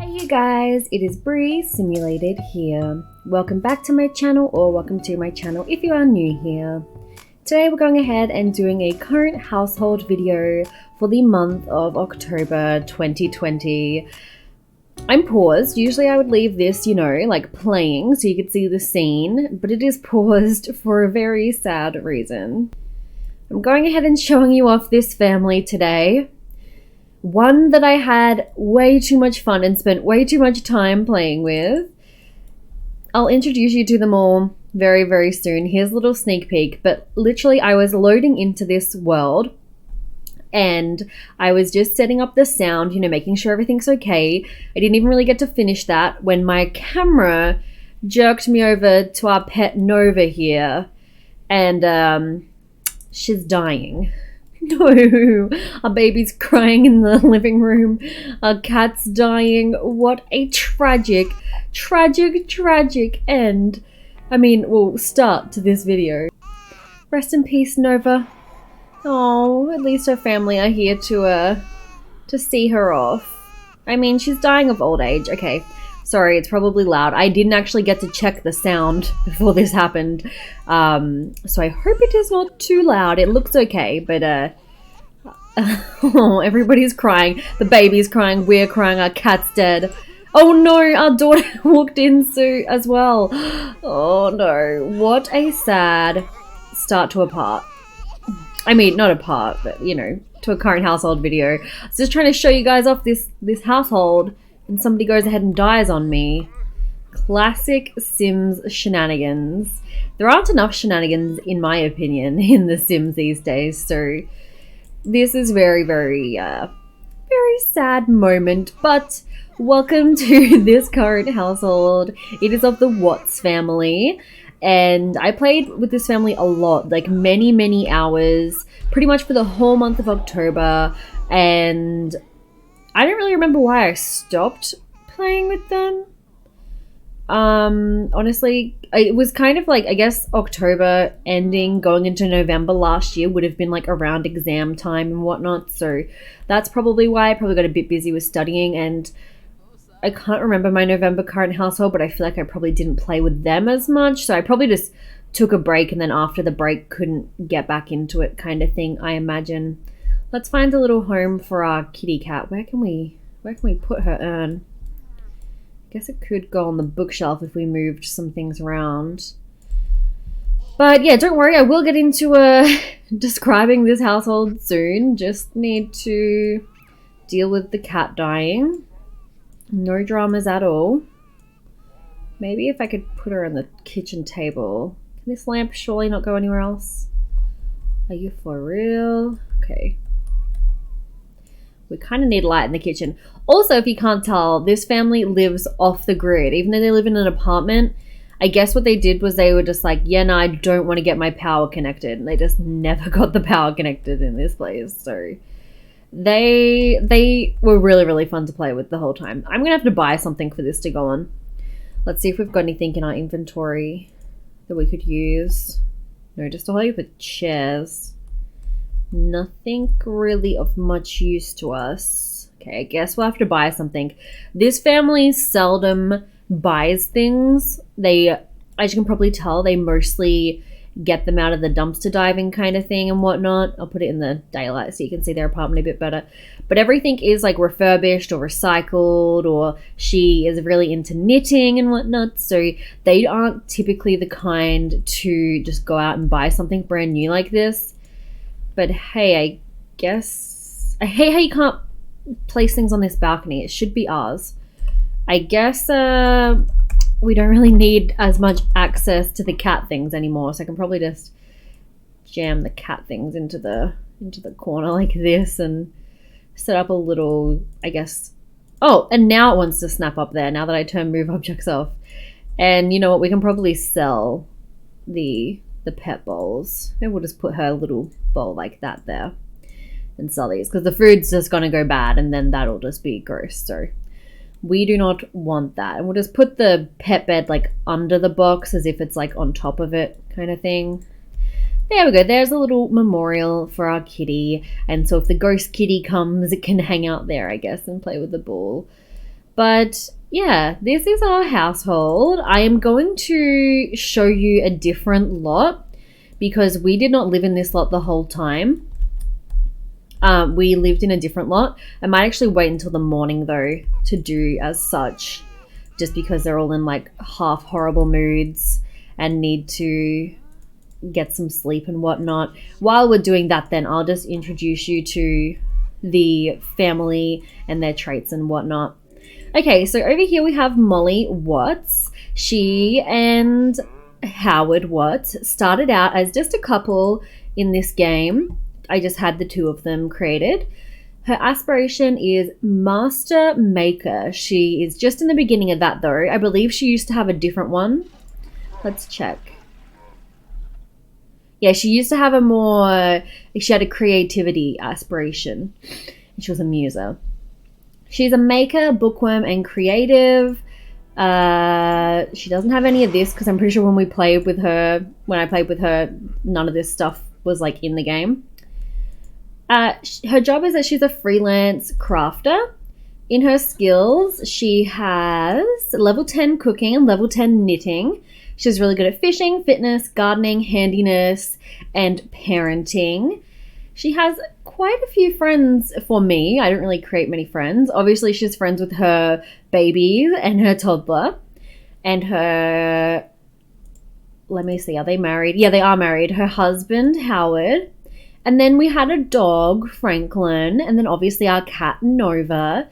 Hey you guys, it is Bree Simulated here. Welcome back to my channel, or welcome to my channel if you are new here. Today we're going ahead and doing a current household video for the month of October 2020. I'm paused. Usually I would leave this, like playing so you could see the scene, but it is paused for a very sad reason. I'm going ahead and showing you off this family today. One that I had way too much fun and spent way too much time playing with. I'll introduce you to them all very, very soon. Here's a little sneak peek, but literally I was loading into this world and I was just setting up the sound, making sure everything's okay. I didn't even really get to finish that when my camera jerked me over to our pet Nova here, and she's dying. No, our baby's crying in the living room. Our cat's dying. What a tragic end. Start to this video. Rest in peace, Nova. Oh, at least her family are here to see her off. She's dying of old age. Okay, sorry, it's probably loud. I didn't actually get to check the sound before this happened. So I hope it is not too loud. It looks okay, but oh, everybody's crying. The baby's crying, we're crying, our cat's dead. Oh no, our daughter walked in as well. Oh no, what a sad start to a part. Not a part, but to a current household video. I was just trying to show you guys off this household, and somebody goes ahead and dies on me. Classic Sims shenanigans. There aren't enough shenanigans, in my opinion, in The Sims these days, so this is very, very sad moment, but welcome to this current household. It is of the Watts family, and I played with this family a lot, like many hours, pretty much for the whole month of October, and I don't really remember why I stopped playing with them. Honestly, it was kind of like, I guess October ending, going into November last year would have been like around exam time and whatnot. So that's probably why I probably got a bit busy with studying, and I can't remember my November current household, but I feel like I probably didn't play with them as much. So I probably just took a break, and then after the break couldn't get back into it kind of thing, I imagine. Let's find a little home for our kitty cat. Where can we put her urn? Guess it could go on the bookshelf if we moved some things around. But yeah, don't worry, I will get into describing this household soon. Just need to deal with the cat dying. No dramas at all. Maybe if I could put her on the kitchen table. Can this lamp surely not go anywhere else? Are you for real? Okay. We kind of need light in the kitchen. Also, if you can't tell, this family lives off the grid. Even though they live in an apartment, I guess what they did was they were just like, yeah, no, I don't want to get my power connected. And they just never got the power connected in this place. So they were really, really fun to play with the whole time. I'm going to have to buy something for this to go on. Let's see if we've got anything in our inventory that we could use. No, just a whole heap of chairs. Nothing really of much use to us. Okay, I guess we'll have to buy something. This family seldom buys things. As you can probably tell, they mostly get them out of the dumpster diving kind of thing and whatnot. I'll put it in the daylight so you can see their apartment a bit better. But everything is like refurbished or recycled, or she is really into knitting and whatnot. So they aren't typically the kind to just go out and buy something brand new like this. But hey, I hate how you can't place things on this balcony. It should be ours. I guess we don't really need as much access to the cat things anymore, so I can probably just jam the cat things into the corner like this and set up a little, I guess. Oh, and now it wants to snap up there now that I turn move objects off. And you know what? We can probably sell the pet bowls. Maybe we'll just put her little bowl like that there and sell these, because the food's just gonna go bad and then that'll just be gross. So we do not want that. And we'll just put the pet bed like under the box as if it's like on top of it kind of thing. There we go. There's a little memorial for our kitty. And so if the ghost kitty comes, it can hang out there, I guess, and play with the ball. But yeah, this is our household. I am going to show you a different lot because we did not live in this lot the whole time. We lived in a different lot. I might actually wait until the morning though to do as such, just because they're all in like half horrible moods and need to get some sleep and whatnot. While we're doing that, then I'll just introduce you to the family and their traits and whatnot. Okay, so over here we have Molly Watts. She and Howard Watts started out as just a couple in this game. I just had the two of them created. Her aspiration is Master Maker. She is just in the beginning of that though. I believe she used to have a different one. Let's check. Yeah, she used to have she had a creativity aspiration. She was a muser. She's a maker, bookworm, and creative. She doesn't have any of this because I'm pretty sure when I played with her, none of this stuff was like in the game. Her job is that she's a freelance crafter. In her skills, she has level 10 cooking and level 10 knitting. She's really good at fishing, fitness, gardening, handiness, and parenting. She has quite a few friends for me. I don't really create many friends. Obviously, she's friends with her babies and her toddler. And her... Let me see, are they married? Yeah, they are married. Her husband, Howard. And then we had a dog, Franklin. And then obviously our cat, Nova.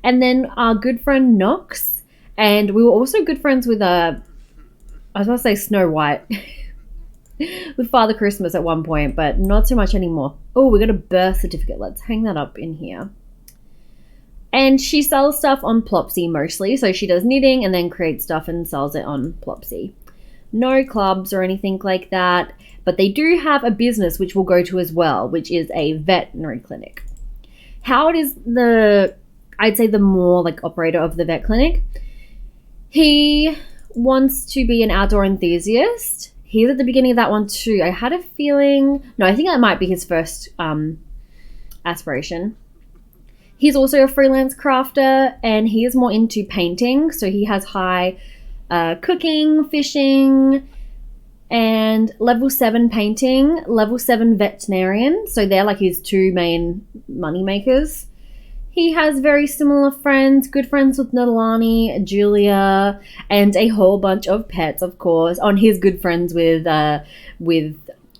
And then our good friend, Knox. And we were also good friends with I was about to say Snow White. With Father Christmas at one point, but not so much anymore. Oh, we got a birth certificate. Let's hang that up in here. And she sells stuff on Plopsy mostly. So she does knitting and then creates stuff and sells it on Plopsy. No clubs or anything like that. But they do have a business which we'll go to as well, which is a veterinary clinic. Howard is I'd say the more like operator of the vet clinic. He wants to be an outdoor enthusiast. He's at the beginning of that one too. I had a feeling... No, I think that might be his first aspiration. He's also a freelance crafter and he is more into painting. So he has high cooking, fishing, and level 7 painting, level 7 veterinarian. So they're like his two main money makers. He has very similar friends, good friends with Nalani, Julia, and a whole bunch of pets, of course. He's good friends with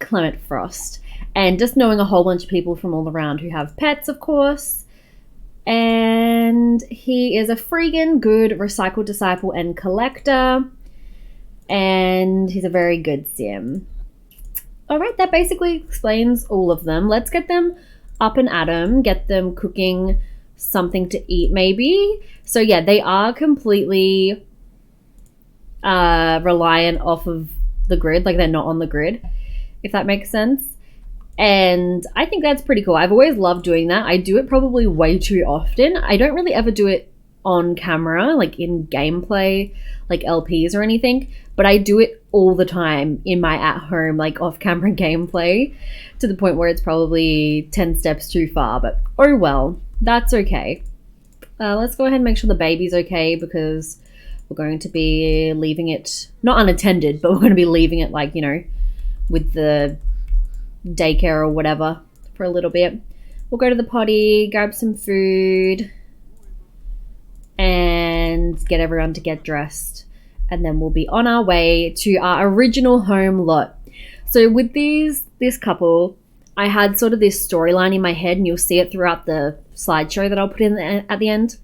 Clement Frost. And just knowing a whole bunch of people from all around who have pets, of course. And he is a freaking good recycle disciple and collector. And he's a very good sim. Alright, that basically explains all of them. Let's get them up and at 'em, get them cooking something to eat maybe. So yeah, they are completely reliant off of the grid, like they're not on the grid, if that makes sense. And I think that's pretty cool. I've always loved doing that. I do it probably way too often. I don't really ever do it on camera, like in gameplay, like LPs or anything, but I do it all the time in my at-home, like off-camera gameplay, to the point where it's probably 10 steps too far, but oh well. That's okay. Let's go ahead and make sure the baby's okay because we're going to be leaving it, not unattended, but we're going to be leaving it like, you know, with the daycare or whatever for a little bit. We'll go to the potty, grab some food, and get everyone to get dressed. And then we'll be on our way to our original home lot. So with this couple, I had sort of this storyline in my head, and you'll see it throughout the slideshow that I'll put in at the end.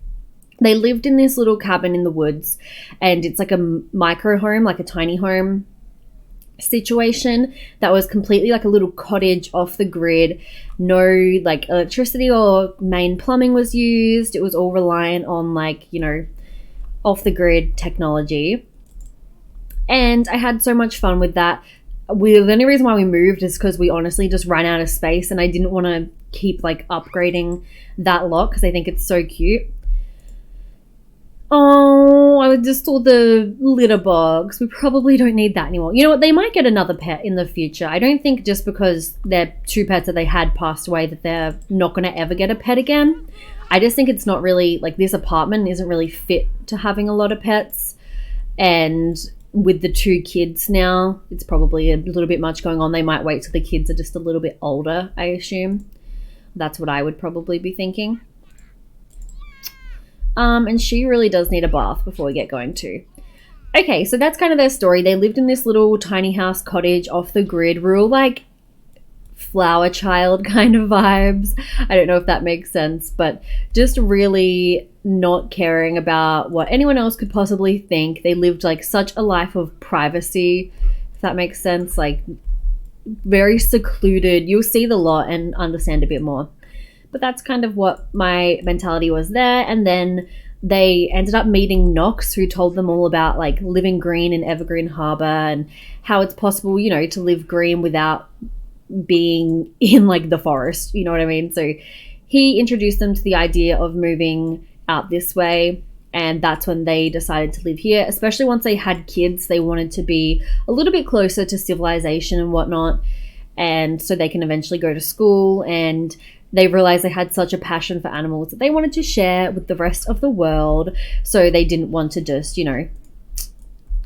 They lived in this little cabin in the woods, and it's like a micro home, like a tiny home situation that was completely like a little cottage off the grid. No like electricity or main plumbing was used. It was all reliant on like, you know, off the grid technology. And I had so much fun with that. The only reason why we moved is because we honestly just ran out of space, and I didn't want to keep like upgrading that lot because I think it's so cute. Oh, I just saw the litter box. We probably don't need that anymore. You know what? They might get another pet in the future. I don't think just because their two pets that they had passed away that they're not going to ever get a pet again. I just think it's not really, like, this apartment isn't really fit to having a lot of pets. And with the 2 kids now, it's probably a little bit much going on. They might wait till the kids are just a little bit older, I assume. That's what I would probably be thinking. And she really does need a bath before we get going too. Okay, so that's kind of their story. They lived in this little tiny house cottage off the grid, real like flower child kind of vibes. I don't know if that makes sense, but just really not caring about what anyone else could possibly think. They lived like such a life of privacy, if that makes sense, like very secluded. You'll see the lot and understand a bit more. But that's kind of what my mentality was there. And then they ended up meeting Knox, who told them all about like living green in Evergreen Harbour and how it's possible, you know, to live green without being in like the forest, you know what I mean? So he introduced them to the idea of moving out this way, and that's when they decided to live here. Especially once they had kids, they wanted to be a little bit closer to civilization and whatnot, and so they can eventually go to school. And they realized they had such a passion for animals that they wanted to share with the rest of the world, so they didn't want to just, you know,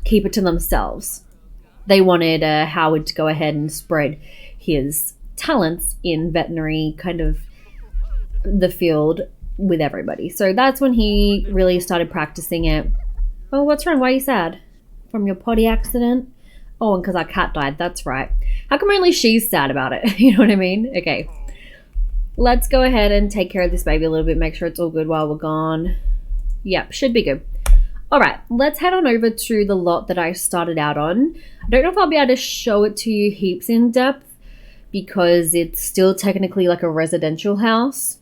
keep it to themselves. They wanted Howard to go ahead and spread his talents in veterinary kind of the field with everybody. So that's when he really started practicing it. Oh, what's wrong? Why are you sad? From your potty accident? Oh, and because our cat died. That's right. How come only she's sad about it? You know what I mean? Okay. Let's go ahead and take care of this baby a little bit. Make sure it's all good while we're gone. Yep, should be good. All right, let's head on over to the lot that I started out on. I don't know if I'll be able to show it to you heaps in depth because it's still technically like a residential house,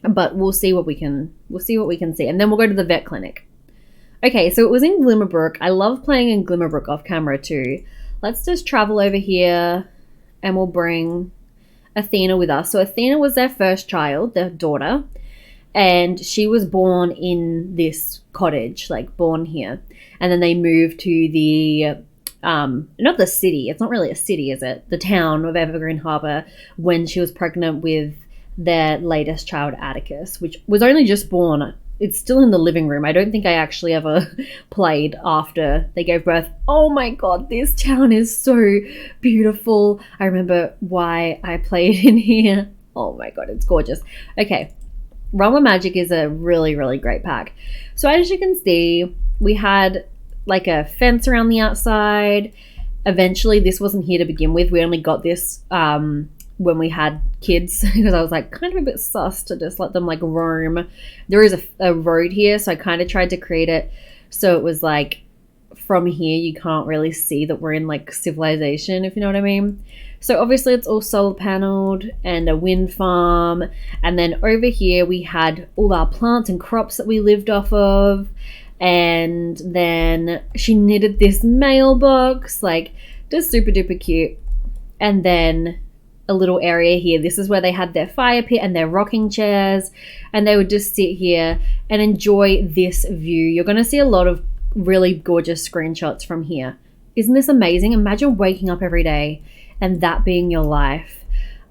but we'll see what we can see, and then we'll go to the vet clinic. Okay, so it was in Glimmerbrook. I love playing in Glimmerbrook off camera too. Let's just travel over here and we'll bring Athena with us. So Athena was their first child, their daughter, and she was born in this cottage, like born here. And then they moved to the not the city, it's not really a city, is it? The town of Evergreen Harbour when she was pregnant with their latest child, Atticus, which was only just born. It's still in the living room. I don't think I actually ever played after they gave birth. Oh my god, this town is so beautiful. I remember why I played in here. Oh my god, it's gorgeous. Okay, Run with Magic is a really, really great pack. So as you can see, we had like a fence around the outside. Eventually, this wasn't here to begin with. We only got this when we had kids because I was like kind of a bit sus to just let them like roam. There is a road here, so I kind of tried to create it so it was like from here you can't really see that we're in like civilization, if you know what I mean. So obviously it's all solar paneled and a wind farm, and then over here we had all our plants and crops that we lived off of. And then she knitted this mailbox, like just super duper cute. And then a little area here. This is where they had their fire pit and their rocking chairs, and they would just sit here and enjoy this view. You're going to see a lot of really gorgeous screenshots from here. Isn't this amazing? Imagine waking up every day and that being your life.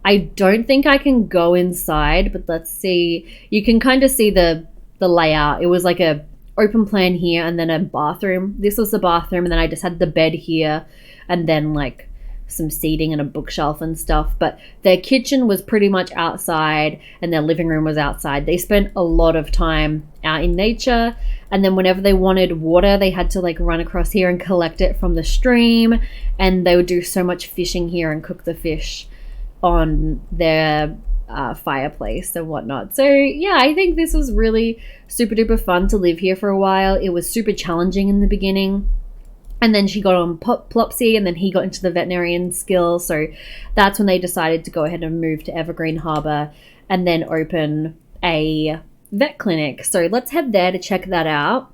I don't think I can go inside, but let's see. You can kind of see the layout. It was like a open plan here and then a bathroom. This was the bathroom, and then I just had the bed here and then like some seating and a bookshelf and stuff. But their kitchen was pretty much outside and their living room was outside. They spent a lot of time out in nature, and then whenever they wanted water they had to like run across here and collect it from the stream, and they would do so much fishing here and cook the fish on their fireplace and whatnot. So yeah, I think this was really super duper fun to live here for a while. It was super challenging in the beginning, and then she got on Plopsy, and then he got into the veterinarian skill. So that's when they decided to go ahead and move to Evergreen Harbour and then open a vet clinic. So let's head there to check that out.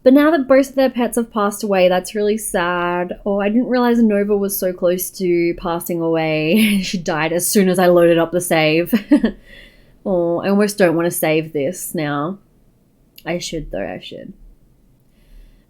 But now that both of their pets have passed away, that's really sad. Oh, I didn't realize Nova was so close to passing away. She died as soon as I loaded up the save. Oh, I almost don't want to save this now. I should though, I should.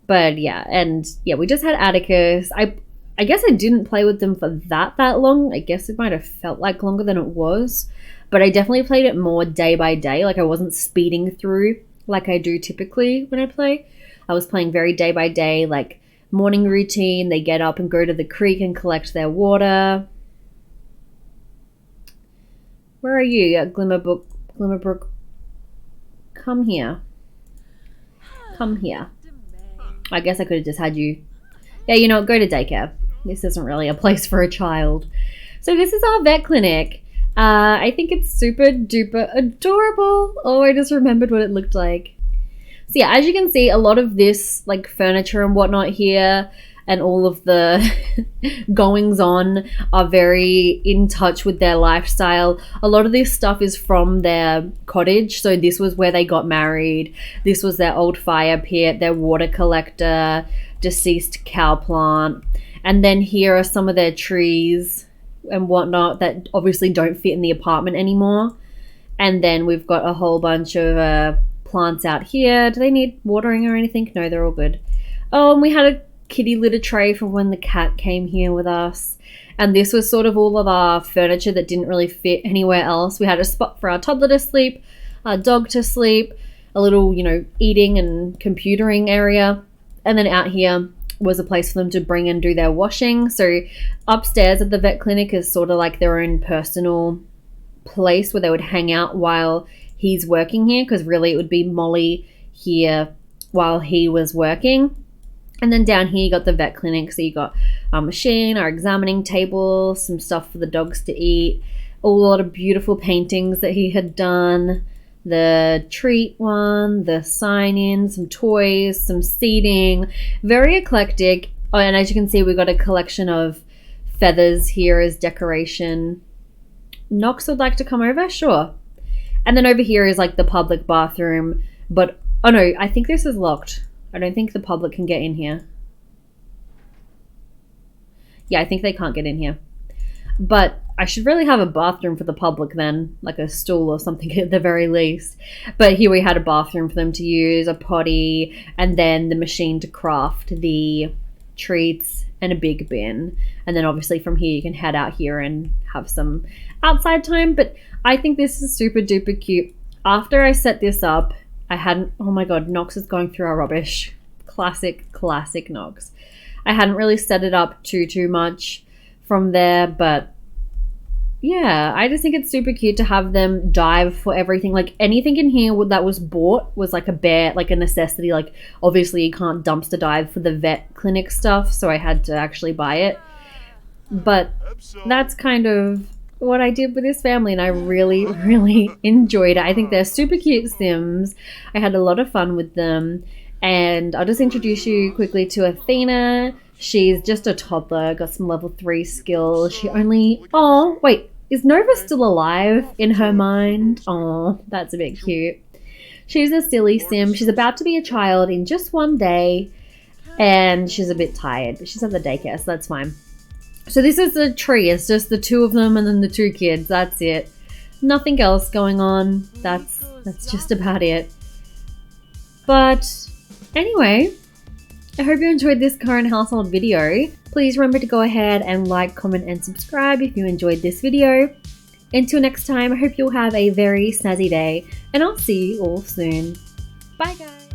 But yeah, and yeah, we just had Atticus. I I guess I didn't play with them for that long. I guess it might have felt like longer than it was. But I definitely played it more day by day. Like I wasn't speeding through like I do typically when I play. I was playing very day by day, like morning routine. They get up and go to the creek and collect their water. Where are you, Glimmerbrook? Come here. Come here. I guess I could have just had you. Yeah, you know, go to daycare. This isn't really a place for a child. So this is our vet clinic. I think it's super duper adorable. Oh, I just remembered what it looked like. So yeah, as you can see, a lot of this like furniture and whatnot here and all of the goings on are very in touch with their lifestyle. A lot of this stuff is from their cottage. So this was where they got married. This was their old fire pit, their water collector, deceased cow plant. And then here are some of their trees and whatnot that obviously don't fit in the apartment anymore. And then we've got a whole bunch of plants out here. Do they need watering or anything? No, they're all good. Oh, and we had a kitty litter tray from when the cat came here with us. And this was sort of all of our furniture that didn't really fit anywhere else. We had a spot for our toddler to sleep, our dog to sleep, a little, you know, eating and computering area. And then out here was a place for them to bring and do their washing. So upstairs at the vet clinic is sort of like their own personal place where they would hang out while he's working here, because really it would be Molly here while he was working. And then down here you got the vet clinic. So you got our machine, our examining table, some stuff for the dogs to eat, a lot of beautiful paintings that he had done, the treat one, the sign-in, some toys, some seating, very eclectic. Oh, and as you can see, we got a collection of feathers here as decoration. Knox would like to come over? Sure. And then over here is like the public bathroom, but oh no, I think this is locked. I don't think the public can get in here. Yeah, I think they can't get in here. But I should really have a bathroom for the public then, like a stool or something at the very least. But here we had a bathroom for them to use, a potty, and then the machine to craft the treats and a big bin. And then obviously from here you can head out here and have some outside time. But I think this is super duper cute. After I set this up, I hadn't, oh my god, Knox is going through our rubbish. Classic Knox. I hadn't really set it up too much from there, but yeah, I just think it's super cute to have them dive for everything. Like anything in here that was bought was like a necessity. Like obviously you can't dumpster dive for the vet clinic stuff, so I had to actually buy it. But that's kind of what I did with this family, and I really enjoyed it. I think they're super cute Sims. I had a lot of fun with them. And I'll just introduce you quickly to Athena. She's just a toddler, got some level 3 skills. She only... Oh, wait. Is Nova still alive in her mind? Oh, that's a bit cute. She's a silly sim. She's about to be a child in just one day. And she's a bit tired, but she's at the daycare, so that's fine. So this is the tree. It's just the two of them and then the 2 kids. That's it. Nothing else going on. That's just about it. But anyway, I hope you enjoyed this current household video. Please remember to go ahead and like, comment, and subscribe if you enjoyed this video. Until next time, I hope you'll have a very snazzy day, and I'll see you all soon. Bye guys!